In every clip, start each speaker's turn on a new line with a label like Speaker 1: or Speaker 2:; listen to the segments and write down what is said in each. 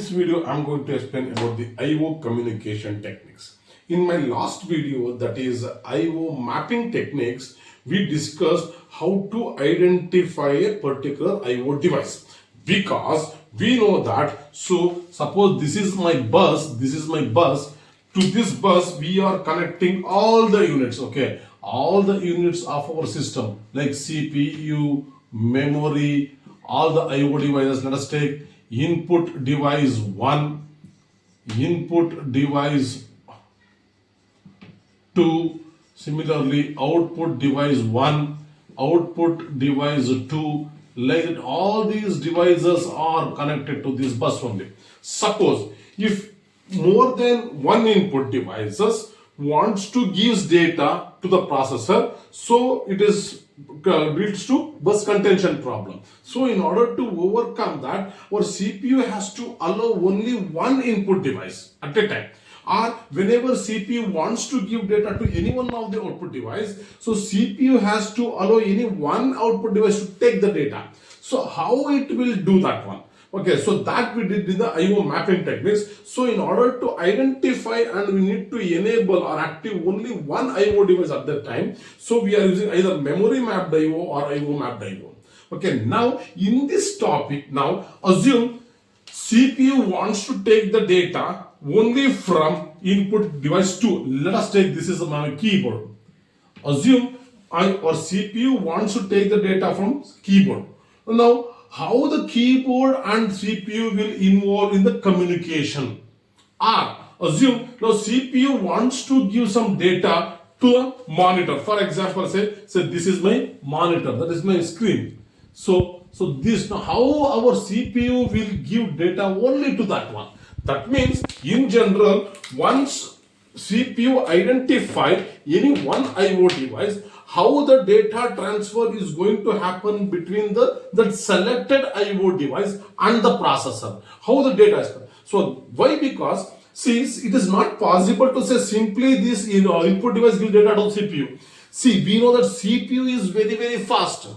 Speaker 1: this video, I'm going to explain about the I/O communication techniques. In my last video, that is I/O mapping techniques, we discussed how to identify a particular I/O device. Because we know that, so suppose this is my bus, to this bus we are connecting all the units, okay? All the units of our system like CPU, memory, all the I/O devices. Let us take input device 1, input device 2, similarly output device 1, output device 2, like that. All these devices are connected to this bus only. Suppose if more than one input devices wants to give data to the processor, so it is leads to bus contention problem. So in order to overcome that, our CPU has to allow only one input device at a time, or whenever CPU wants to give data to any one of the output device, so CPU has to allow any one output device to take the data. So how it will do that one? Okay, so that we did in the I/O mapping techniques. So in order to identify, and we need to enable or active only one I/O device at that time, so we are using either memory mapped I/O or I/O mapped I/O. Okay, now in this topic, now assume CPU wants to take the data only from input device 2. Let us take this is my keyboard. Assume or CPU wants to take the data from keyboard. Now, how the keyboard and CPU will involve in the communication? Or assume now CPU wants to give some data to a monitor. For example, say this is my monitor, that is my screen. So this, now how our CPU will give data only to that one. That means in general, once CPU identify any one I/O device, how the data transfer is going to happen between the selected I/O device and the processor. How the data is. So why? Because see, it is not possible to say simply this input device give data to CPU. See, we know that CPU is very fast.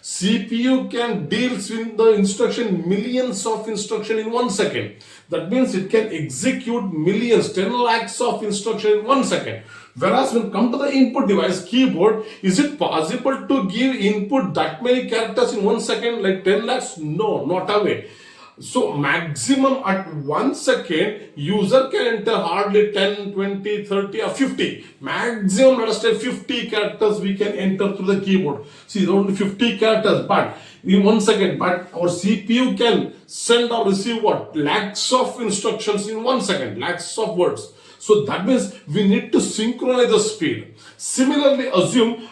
Speaker 1: CPU can deal with the instruction, millions of instruction in 1 second. That means it can execute millions, 10 lakhs of instruction in 1 second. Whereas when come to the input device, keyboard, is it possible to give input that many characters in 1 second, like 10 lakhs? No, not a way. So maximum at 1 second, user can enter hardly 10, 20, 30 or 50. Maximum, let us say 50 characters we can enter through the keyboard. See, only 50 characters, but in 1 second, but our CPU can send or receive what? Lakhs of instructions in 1 second, lakhs of words. So that means we need to synchronize the speed. Similarly, assume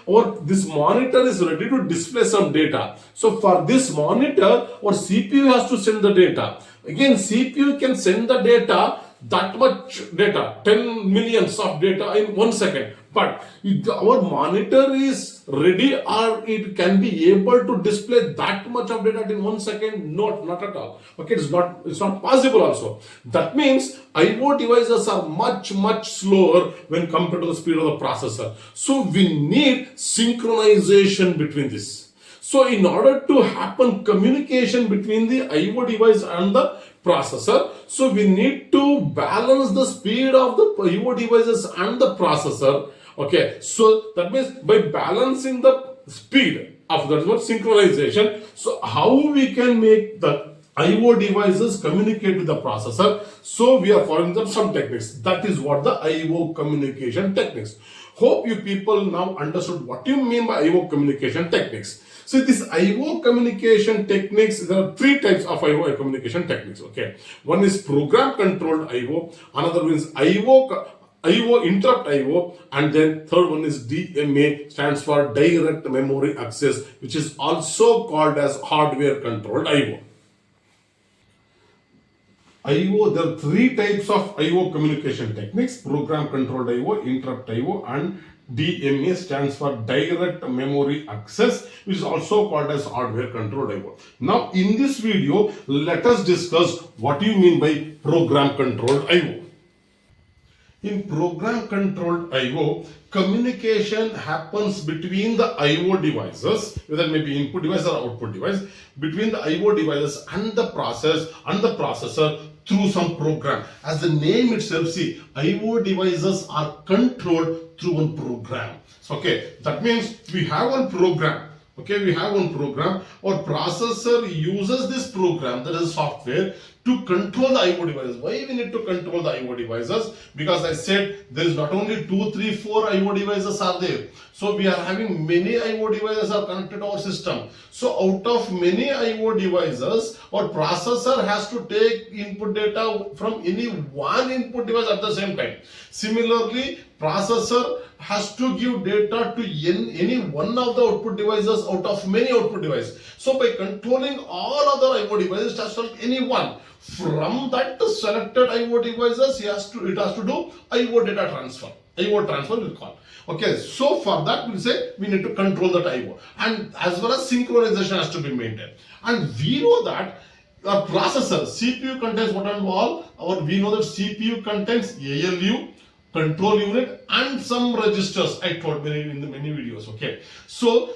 Speaker 1: this monitor is ready to display some data. So for this monitor, our CPU has to send the data. Again, CPU can send the data, that much data, 10 millions of data in 1 second. But if our monitor is ready, or it can be able to display that much of data in 1 second, not at all. Okay, it's not possible also. That means I/O devices are much slower when compared to the speed of the processor. So we need synchronization between this. So in order to happen communication between the I/O device and the processor, so we need to balance the speed of the I/O devices and the processor. Okay, so that means by balancing the speed of that is what synchronization. So how we can make the I/O devices communicate with the processor? So we are following some techniques. That is what the I/O communication techniques. Hope you people now understood what you mean by I/O communication techniques. So this I/O communication techniques, there are 3 types of I/O communication techniques. Okay, one is program controlled I/O, another one is I/O interrupt I/O, and then third one is DMA, stands for direct memory access, which is also called as hardware controlled I/O. There are 3 types of I/O communication techniques: program controlled I/O, interrupt I/O, and DMA stands for direct memory access, which is also called as hardware controlled I/O. Now in this video, let us discuss what you mean by program controlled I/O. In program controlled I/O, communication happens between the I/O devices, whether it may be input device or output device, between the I/O devices and the processor through some program. As the name itself, see, IO devices are controlled through one program. So, okay, that means we have one program. Okay, we have one program. Our processor uses this program, that is software, to control the IO devices. Why we need to control the IO devices? Because I said there is not only 2, 3, 4 IO devices are there. So we are having many IO devices are connected to our system. So out of many IO devices, our processor has to take input data from any one input device at the same time. Similarly, processor has to give data to any one of the output devices out of many output devices. So by controlling all other IO devices, just any one from that selected IO devices, it has to do IO data transfer. IO transfer will call. Okay, so for that we say we need to control that IO, and as well as synchronization has to be maintained. And we know that the processor CPU contains what and all, or we know that CPU contains ALU, control unit, and some registers. I told in the many videos. Okay, so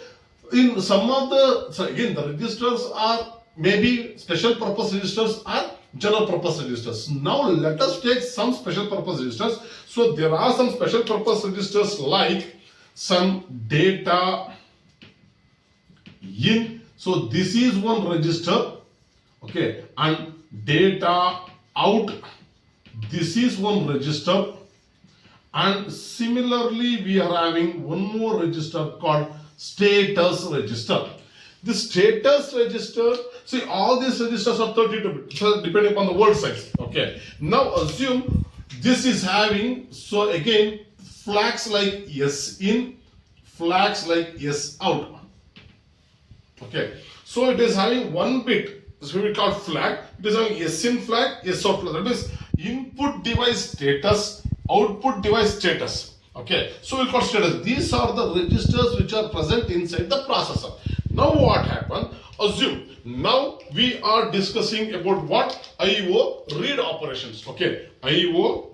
Speaker 1: in some of the again the registers are maybe special purpose registers or general purpose registers. Now let us take some special purpose registers. So there are some special purpose registers like some data in. So this is one register. Okay, and data out. This is one register. And similarly, we are having one more register called status register. The status register, see, all these registers are 32-bit, so depending upon the word size. Okay. Now assume this is having, so again, flags like yes in, flags like yes out. Okay. So it is having one bit. This will be called flag. It is having yes in flag, yes out flag. That is input device status, output device status. Okay, so we'll call status. These are the registers which are present inside the processor. Now what happened? Assume now we are discussing about what? IO read operations. Okay, IO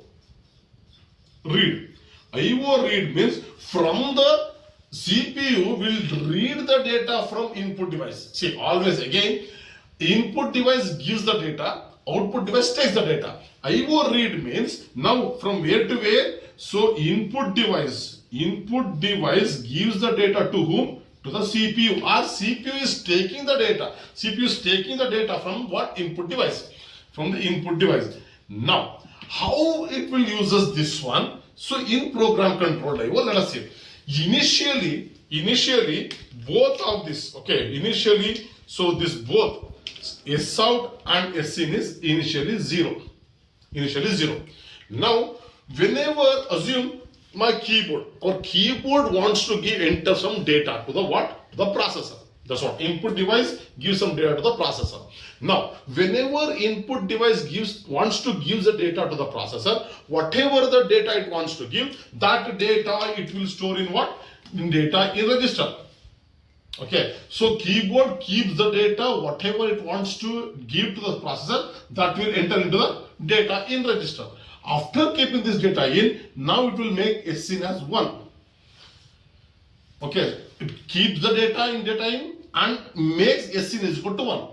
Speaker 1: read. IO read means from the CPU will read the data from input device. See, always again, input device gives the data, output device takes the data. IO read means now from where to where? So input device gives the data to whom? To the CPU, or CPU is taking the data. CPU is taking the data from what? Input device. From the input device. Now, how it will uses this one? So in program controlled IO, let us see. Initially, both of this, okay, initially, so this both SOUT and SIN is initially 0. Initially 0. Now, whenever, assume my keyboard wants to enter some data to the what? To the processor. That's what input device gives some data to the processor. Now, whenever input device wants to give the data to the processor, whatever the data it wants to give, that data it will store in what? In data in register. Okay, so keyboard keeps the data, whatever it wants to give to the processor, that will enter into the data in register. After keeping this data in, now it will make SIN as 1. Okay, it keeps the data in and makes SIN is equal to 1.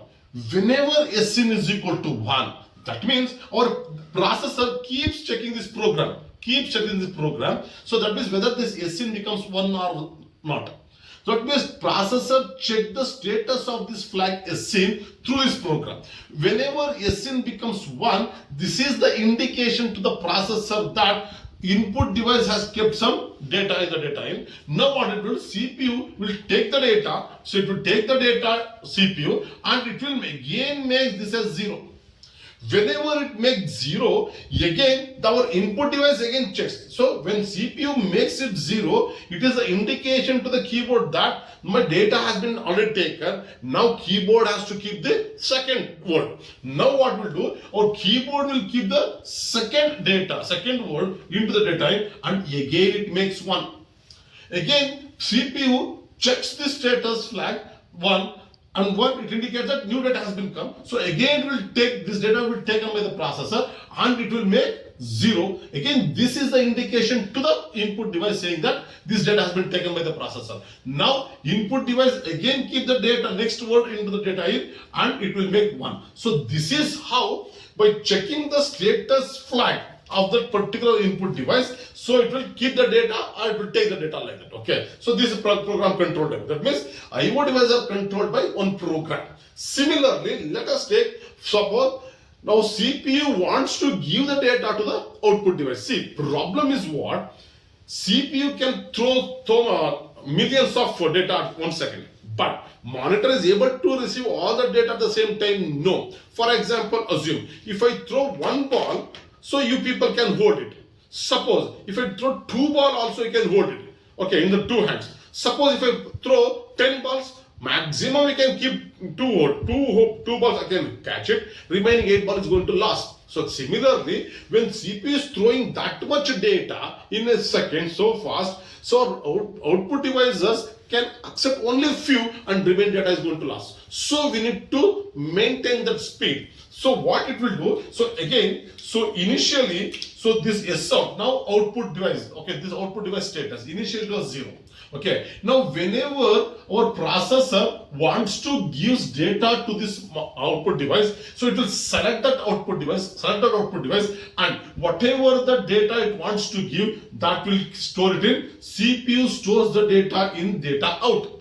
Speaker 1: Whenever SIN is equal to 1, that means our processor keeps checking this program. So that means whether this SIN becomes 1 or not. So that means processor check the status of this flag SIN through this program. Whenever SIN becomes 1, this is the indication to the processor that input device has kept some data in the data in. Now what it will, CPU will take the data, so it will take the data CPU and it will again make this as 0. Whenever it makes 0, again our input device again checks. So when CPU makes it 0, it is an indication to the keyboard that my data has been already taken. Now keyboard has to keep the second word. Now what we'll do, our keyboard will keep the second word into the data and again it makes 1. Again CPU checks the status flag 1. And 1, it indicates that new data has been come. So again it will take, this data will be taken by the processor and it will make 0. Again, this is the indication to the input device saying that this data has been taken by the processor. Now input device again keep the data next word into the data in and it will make 1. So this is how by checking the status flag of that particular input device. So it will keep the data or it will take the data like that. Okay. So this is program control type. That means IO devices are controlled by one program. Similarly, let us take suppose now CPU wants to give the data to the output device. See, problem is what? CPU can throw millions of data at 1 second, but monitor is able to receive all the data at the same time? No. For example, assume if I throw one ball, so you people can hold it. Suppose if I throw two balls, also you can hold it. Okay, in the two hands. Suppose if I throw 10 balls, maximum we can keep two balls, I can catch it. Remaining 8 balls is going to last. So similarly, when CPU is throwing that much data in a second so fast, so output devices can accept only few and remaining data is going to last. So we need to maintain that speed. So what it will do, so again, so initially, so this SOUT, now output device, okay, this output device status, initially it was 0. Okay, now whenever our processor wants to give data to this output device, so it will select that output device, and whatever the data it wants to give, that will store it in. CPU stores the data in data out.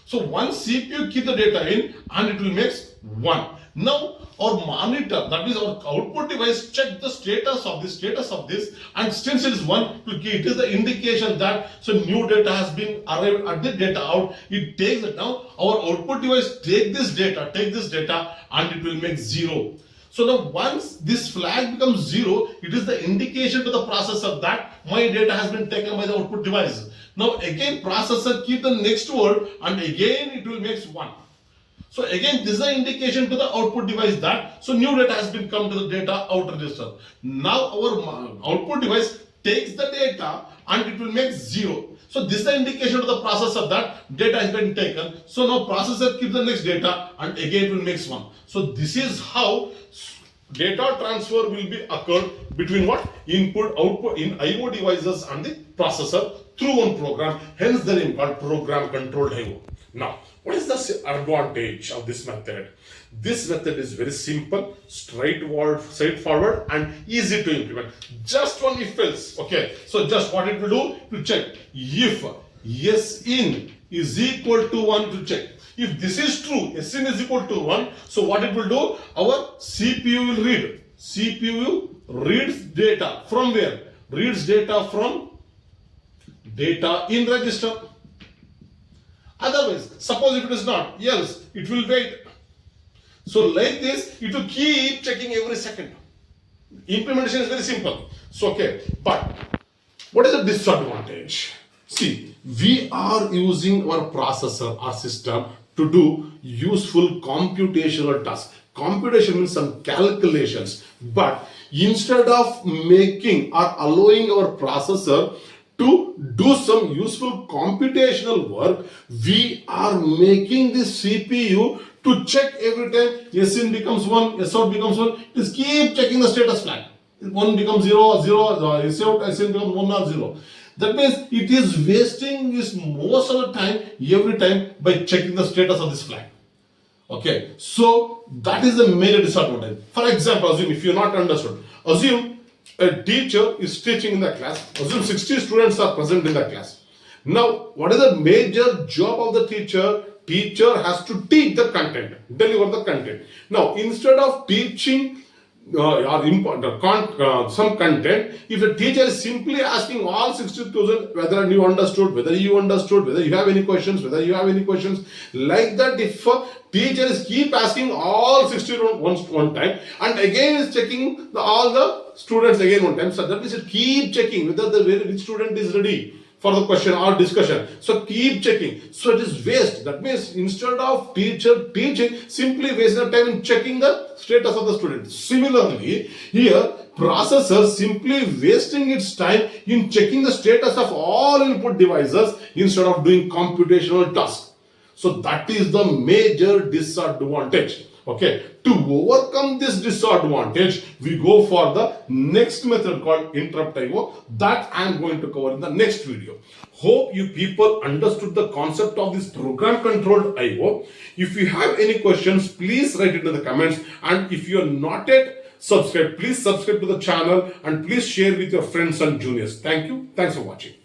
Speaker 1: So once CPU keep the data in and it will make 1. Now our monitor, that is our output device, check the status of this, and since it is 1, it is the indication that so new data has been arrived at the data out. It takes it now. Our output device take this data, and it will make 0. So now once this flag becomes 0, it is the indication to the processor that my data has been taken by the output device. Now again processor keep the next word, and again it will make 1. So again, this is an indication to the output device that so new data has been come to the data out register. Now our output device takes the data and it will make 0. So this is the indication to the processor that data has been taken. So now processor keeps the next data and again it will make 1. So this is how data transfer will be occurred between what? Input, output in IO devices and the processor through one program. Hence the name called program controlled IO. Now, what is the advantage of this method? This method is very simple, straightforward and easy to implement. Just one if else. Okay, so just what it will do to check if SIN is equal to 1 to check. If this is true, SIN is equal to 1, so what it will do? Our CPU will read. CPU reads data from where? Reads data from data in register. Otherwise, suppose if it is not, else it will wait. So like this, it will keep checking every second. Implementation is very simple. So okay, but what is the disadvantage? See, we are using our processor, our system to do useful computational tasks. Computation means some calculations, but instead of making or allowing our processor to do some useful computational work, we are making this CPU to check every time SIN becomes 1, SOUT becomes 1. Just keep checking the status flag. 1 becomes 0, 0, SIN becomes 1 or 0. That means it is wasting this most of the time, every time by checking the status of this flag. Okay, so that is the major disadvantage. For example, assume if you are not understood, assume a teacher is teaching in the class. Assume 60 students are present in the class. Now, what is the major job of the teacher? Teacher has to teach the content, deliver the content. Now, instead of teaching some content, if the teacher is simply asking all 60,000 whether you understood, whether you have any questions, like that, if teacher is keep asking all 60 one time and again is checking all the students again one time, so that means it keep checking whether which student is ready for the question or discussion. So keep checking. So it is waste. That means instead of teacher teaching, simply waste the time in checking the status of the student. Similarly, here processor simply wasting its time in checking the status of all input devices instead of doing computational tasks. So that is the major disadvantage. Okay, to overcome this disadvantage, we go for the next method called interrupt IO that I am going to cover in the next video. Hope you people understood the concept of this program controlled IO. If you have any questions, please write it in the comments, and if you are not yet subscribe. Please subscribe to the channel and please share with your friends and juniors. Thank you. Thanks for watching.